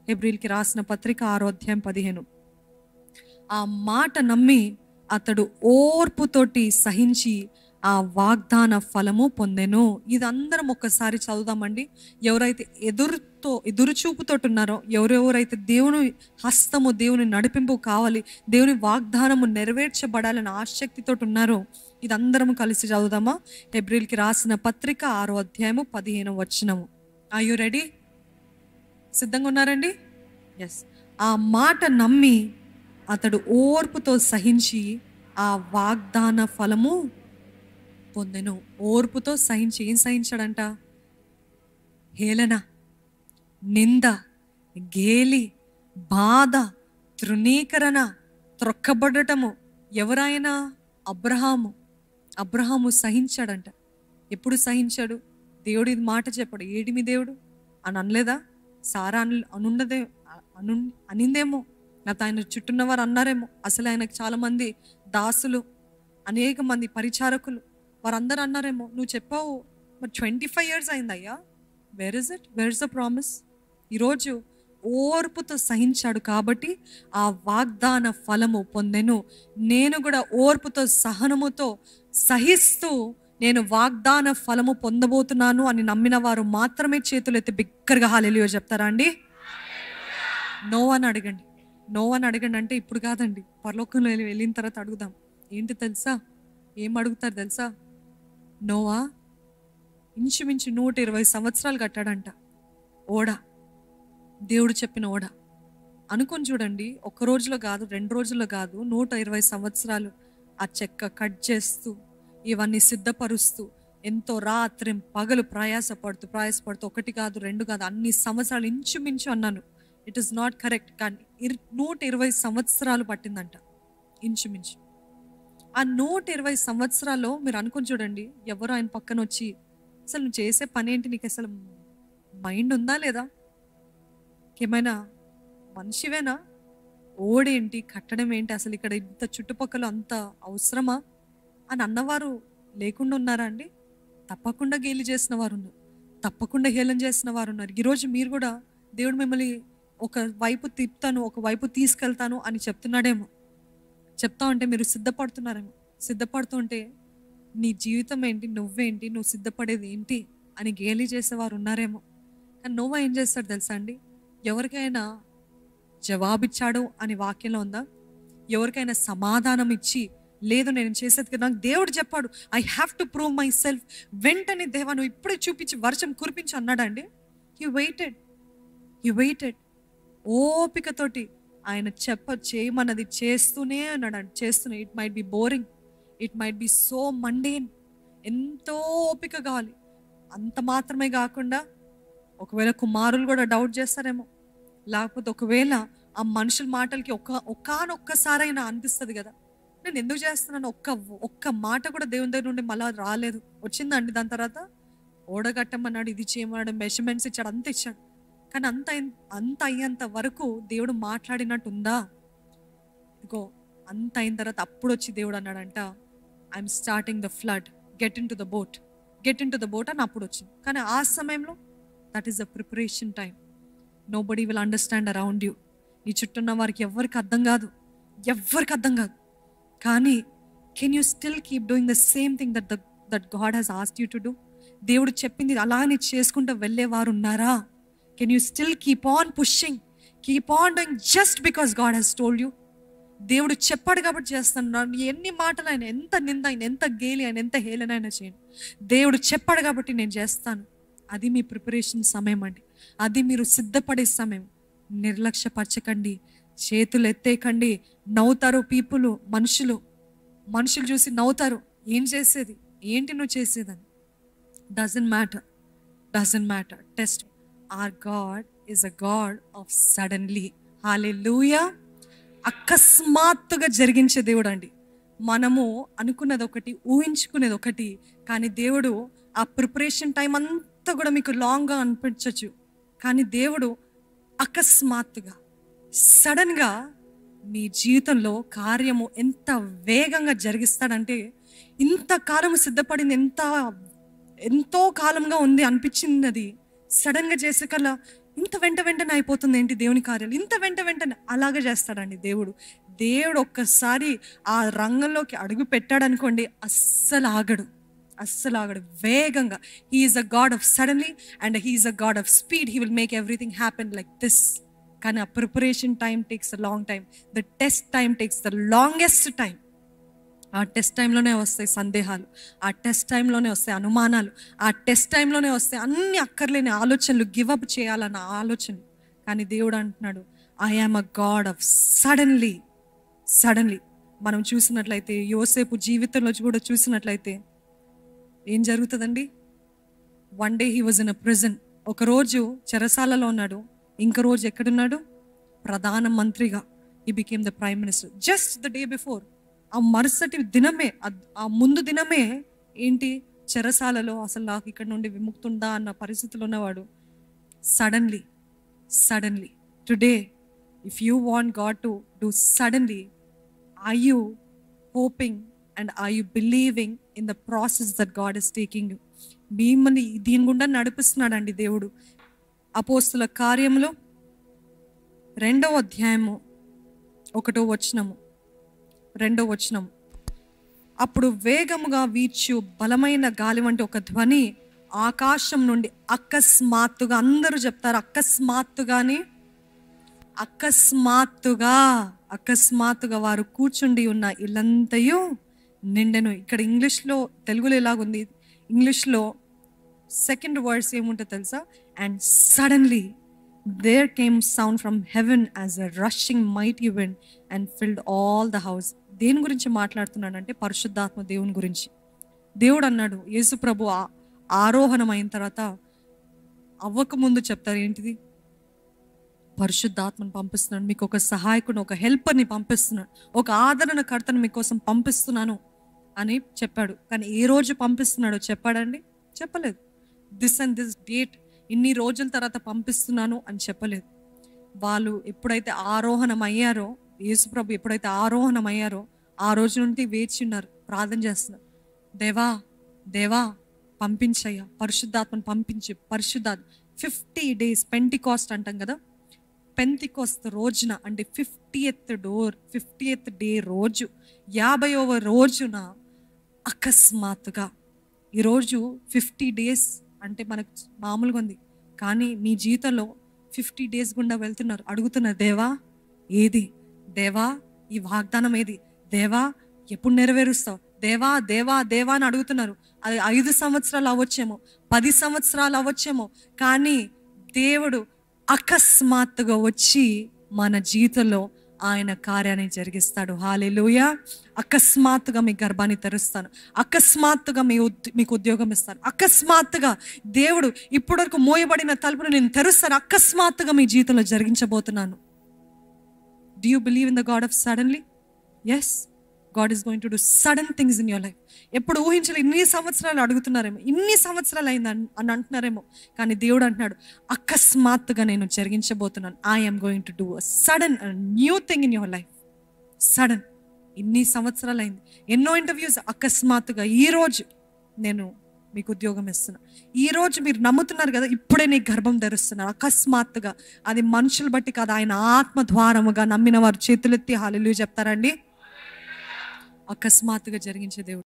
హెబ్రీయులకి రాసిన పత్రిక 6వ అధ్యాయం 15. ఆ మాట నమ్మి అతడు ఓర్పుతోటి సహించి ఆ వాగ్దాన ఫలము పొందెను. ఇది అందరం ఒక్కసారి చదువుదామండి. ఎవరైతే ఎదురుచూపుతోటి ఉన్నారో, ఎవరెవరైతే దేవుని హస్తము, దేవుని నడిపింపు కావాలి, దేవుని వాగ్దానము నెరవేర్చబడాలని ఆసక్తితో ఉన్నారో, ఇదందరం కలిసి చదువుదామా? హెబ్రీయులకి రాసిన పత్రిక 6వ అధ్యాయము 15వ వచనము. Are you ready? సిద్ధంగా ఉన్నారండి? ఎస్. ఆ మాట నమ్మి అతడు ఓర్పుతో సహించి ఆ వాగ్దాన ఫలము పొందెను. ఓర్పుతో సహించి ఏం సహించాడంట? హేళన, నింద, గేలి, బాధ, తృణీకరణ, త్రొక్కబడటము. ఎవరైనా అబ్రహాము సహించాడంట. ఎప్పుడు సహించాడు? దేవుడు ఇది మాట చెప్పాడు. ఏడిమి దేవుడు అని అనలేదా? సారా అనిందేమో, లేకపోతే ఆయన చుట్టూన్న వారు అన్నారేమో. అసలు ఆయనకు చాలా మంది దాసులు, అనేక మంది పరిచారకులు, వారందరూ అన్నారేమో, నువ్వు చెప్పావు మరి 25 years అయిందయ్యా, where is it, where is the promise? ఈరోజు ఓర్పుతో సహించాడు కాబట్టి ఆ వాగ్దాన ఫలము పొందెను. నేను కూడా ఓర్పుతో సహనముతో సహిస్తూ నేను వాగ్దాన ఫలము పొందబోతున్నాను అని నమ్మిన వారు మాత్రమే చేతులు ఎత్తి బిగ్గరగా హల్లెలూయా చెప్తారా అండి? నోవాని అడగండి అంటే ఇప్పుడు కాదండి, పరలోకంలో వెళ్ళిన తర్వాత అడుగుదాం. ఏంటి తెలుసా? ఏం అడుగుతారు తెలుసా? నోవా ఇంచుమించు 120 సంవత్సరాలు కట్టాడంట ఓడ. దేవుడు చెప్పిన ఓడ అనుకొని చూడండి. ఒక్క రోజులో కాదు, 2 రోజుల్లో కాదు, 120 సంవత్సరాలు ఆ చెక్క కట్ చేస్తూ, ఇవన్నీ సిద్ధపరుస్తూ, ఎంతో రాత్రి పగలు ప్రయాసపడుతూ 1 కాదు 2 కాదు, అన్ని సంవత్సరాలు ఇంచుమించు అన్నాను, ఇట్ ఈస్ నాట్ కరెక్ట్, కానీ 120 సంవత్సరాలు పట్టిందంట ఇంచుమించు. ఆ 120 సంవత్సరాల్లో మీరు అనుకుని చూడండి, ఎవరు ఆయన పక్కన వచ్చి, అసలు నువ్వు చేసే పని ఏంటి, నీకు అసలు మైండ్ ఉందా లేదా, ఏమైనా మనిషివేనా, ఓడేంటి, కట్టడం ఏంటి, అసలు ఇక్కడ ఇంత చుట్టుపక్కల అంత అవసరమా అని అన్నవారు లేకుండా ఉన్నారా అండి? తప్పకుండా గేలి చేసిన వారు ఉన్నారు, తప్పకుండా హేళన చేసిన వారు ఉన్నారు. ఈరోజు మీరు కూడా దేవుడు మిమ్మల్ని ఒక వైపు తిప్పుతాను, ఒక వైపు తీసుకెళ్తాను అని చెప్తున్నాడేమో. చెప్తా ఉంటే మీరు సిద్ధపడుతున్నారేమో. సిద్ధపడుతూ ఉంటే నీ జీవితం ఏంటి, నువ్వేంటి, నువ్వు సిద్ధపడేది ఏంటి అని గేలి చేసేవారు ఉన్నారేమో. కానీ నోవా ఏం చేస్తాడు తెలుసా అండి? ఎవరికైనా జవాబిచ్చాడు అని వాక్యంలో ఉందా? ఎవరికైనా సమాధానం ఇచ్చి, లేదు నేను చేసేది కదా, నాకు దేవుడు చెప్పాడు, I have to prove my self, వెంటనే దేవా నువ్వు ఇప్పుడే చూపించి వర్షం కురిపించి అన్నాడండి. హీ వెయిటెడ్ ఓపికతోటి ఆయన చేయమన్నది చేస్తూనే అన్నాడు. చేస్తూనే. It might be boring, it might be so mundane, ఎంతో ఓపిక కావాలి. అంత మాత్రమే కాకుండా ఒకవేళ కుమారులు కూడా డౌట్ చేస్తారేమో, లేకపోతే ఒకవేళ ఆ మనుషుల మాటలకి ఒక్కసారైనా అనిపిస్తుంది కదా, నేను ఎందుకు చేస్తున్నాను, ఒక్క మాట కూడా దేవుని దగ్గర నుండి మళ్ళా రాలేదు. వచ్చిందండి దాని తర్వాత ఓడగట్టమన్నాడు, ఇది చేయమన్నాడు, మెజర్మెంట్స్ ఇచ్చాడు, అంత ఇచ్చాడు. కానీ అంత అయ్యేంత వరకు దేవుడు మాట్లాడినట్టు ఉందా? ఇగో అంత అయిన తర్వాత అప్పుడు వచ్చి దేవుడు అన్నాడంట, I'm starting the flood, get in to the boat అని అప్పుడు వచ్చింది. కానీ ఆ సమయంలో that is the preparation time. Nobody will understand around you. నీ చుట్టూన్న వారికి ఎవరికి అర్థం కాదు. కానీ can you still keep doing the same thing that God has asked you to do? దేవుడు చెప్పింది అలానే చేసుకుంటూ వెళ్ళేవారు ఉన్నారా? Can you still keep on pushing, keep on doing just because God has told you? దేవుడు చెప్పాడు కాబట్టి చేస్తున్నాను. ఎన్ని మాటలు అయినా, ఎంత నింద అయినా, ఎంత గేలి అయినా, ఎంత హేళనైనా చేయండి, దేవుడు చెప్పాడు కాబట్టి నేను చేస్తాను. అది మీ ప్రిపరేషన్ సమయం అండి. అది మీరు సిద్ధపడే సమయం. నిర్లక్ష్యపరచకండి, చేతులు ఎత్తేకండి. నవ్వుతారు పీపుల్, మనుషులు చూసి నవ్వుతారు. ఏం చేసేది, ఏంటి నువ్వు చేసేదని. Doesn't matter. Test. Or God is a God of suddenly. Hallelujah. అకస్మాత్తుగా జరిగించే దేవుడు అండి. మనము అనుకున్నది ఒకటి, ఊహించుకునేది ఒకటి, కానీ దేవుడు ఆ ప్రిపరేషన్ టైం అంతా కూడా మీకు లాంగ్గా అనిపించవచ్చు, కానీ దేవుడు అకస్మాత్తుగా సడన్గా మీ జీవితంలో కార్యము ఎంత వేగంగా జరిగిస్తాడంటే, ఇంతకాలం సిద్ధపడింది ఎంతో కాలంగా ఉంది అనిపించింది, అది సడన్గా చేసే కల్లా ఇంత వెంటనే అయిపోతుంది ఏంటి దేవుని కార్యాలు, ఇంత వెంటనే అలాగే చేస్తాడండి దేవుడు. దేవుడు ఒక్కసారి ఆ రంగంలోకి అడుగు పెట్టాడు అనుకోండి, అస్సలు ఆగడు. వేగంగా. He is a God of suddenly and he is a God of speed. He will make everything happen like this. కానీ ఆ preparation time takes a long time. The test time takes the longest time. ఆ test టైంలోనే వస్తాయి సందేహాలు, ఆ test టైంలోనే వస్తాయి అనుమానాలు, ఆ టెస్ట్ టైంలోనే వస్తాయి అన్ని అక్కర్లేని ఆలోచనలు, గివప్ చేయాలన్న ఆలోచనలు. కానీ దేవుడు అంటున్నాడు, I am a God of suddenly. మనం చూసినట్లయితే యోసేపు జీవితంలో కూడా చూసినట్లయితే ఏం జరుగుతుందండి? One day he was in a prison. ఒకరోజు చెరసాలలో ఉన్నాడు, ఇంకో రోజు ఎక్కడున్నాడు? ప్రధాన మంత్రిగా. He became the prime minister just the day before. ఆ మరుసటి దినమే, ఆ ముందు దినమే ఏంటి, చెరసాలలో అసలు నాకు ఇక్కడ నుండి విముక్తుందా అన్న పరిస్థితిలో ఉన్నవాడు suddenly today if you want God to do suddenly, are you hoping and are you believing in the process that God is taking you? మిమ్మల్ని దీని గుండా నడిపిస్తున్నాడండి దేవుడు. అపోస్తుల కార్యములు 2వ అధ్యాయము 1వ వచనం. అప్పుడు వేగముగా వీచు బలమైన గాలి వంటి ఒక ధ్వని ఆకాశం నుండి అకస్మాత్తుగా, అందరూ చెప్తారు అకస్మాత్తుగా వారు కూర్చుండి ఉన్న ఇల్లంతయు నిండెను. ఇక్కడ ఇంగ్లీష్లో, తెలుగులో ఎలాగుంది? ఇంగ్లీష్లో సెకండ్ వర్డ్స్ ఏముంటుంది తెలుసా? And suddenly there came sound from heaven as a rushing mighty wind and filled all the house. దేని గురించి మాట్లాడుతున్నాడంటే పరిశుద్ధాత్మ దేవుని గురించి. దేవుడు అన్నాడు, యేసు ప్రభు ఆరోహణం అయిన తర్వాత అవ్వక ముందు చెప్తారు ఏంటిది? పరిశుద్ధాత్మను పంపిస్తున్నాను, మీకు ఒక సహాయకుని, ఒక హెల్పర్ని పంపిస్తున్నాను, ఒక ఆదరణకర్తను మీకోసం పంపిస్తున్నాను అని చెప్పాడు. కానీ ఏ రోజు పంపిస్తున్నాడో చెప్పాడండి? చెప్పలేదు. దిస్ అండ్ దిస్ డేట్, ఇన్ని రోజుల తర్వాత పంపిస్తున్నాను అని చెప్పలేదు. వాళ్ళు ఎప్పుడైతే ఆరోహణం అయ్యారో, యేసుప్రభు ఎప్పుడైతే ఆరోహణం అయ్యారో ఆ రోజు నుండి వేచి ఉన్నారు, ప్రార్థన చేస్తున్నారు. దేవా పంపించయ్యా, పరిశుద్ధాత్మను పంపించి. 50 days పెంటికాస్ట్ అంటాం కదా, పెంతికోస్తు రోజున అంటే 50th డే రోజు, 50వ రోజున అకస్మాత్తుగా, ఈరోజు 50 days అంటే మనకు మామూలుగా ఉంది, కానీ మీ జీవితంలో 50 days గుండా వెళ్తున్నారు. అడుగుతున్నారు, దేవా ఈ వాగ్దానం ఏది? దేవా ఎప్పుడు నెరవేరుస్తావు? దేవా అని అడుగుతున్నారు. అది 5 సంవత్సరాలు అవ్వచ్చేమో, 10 సంవత్సరాలు అవ్వచ్చేమో, కానీ దేవుడు అకస్మాత్తుగా వచ్చి మన జీవితంలో ఆయన కార్యాన్ని జరిగిస్తాడు. హల్లెలూయా. అకస్మాత్తుగా మీ గర్భాన్ని తెరుస్తాను, అకస్మాత్తుగా మీకు ఉద్యోగం ఇస్తాను, అకస్మాత్తుగా దేవుడు ఇప్పటివరకు మోయబడిన తలుపును నేను తెరుస్తాను, అకస్మాత్తుగా మీ జీవితంలో జరిగించబోతున్నాను. Do you believe in the God of suddenly? Yes, God is going to do sudden things in your life. ఎప్పుడు ఊహించలేదు. ఇన్ని సంవత్సరాలు అడుగుతున్నారేమో, ఇన్ని సంవత్సరాలు అయింది అని అంటున్నారేమో, కానీ దేవుడు అంటున్నాడు, అకస్మాత్తుగా నేను జరిగించబోతున్నాను. I am going to do a sudden, a new thing in your life. Sudden. ఇన్ని సంవత్సరాలు అయింది, ఎన్నో ఇంటర్వ్యూస్, అకస్మాత్తుగా ఈరోజు నేను మీకు ఉద్యోగం ఇస్తున్నా, ఈరోజు మీరు నమ్ముతున్నారు కదా, ఇప్పుడే నీ గర్భం ధరిస్తున్నారు. అకస్మాత్తుగా, అది మనుషులు బట్టి కాదు, ఆయన ఆత్మ ద్వారముగా నమ్మిన వారు చేతులెత్తి హల్లెలూయా చెప్తారండి. అకస్మాత్తుగా జరిగించే దేవుడు.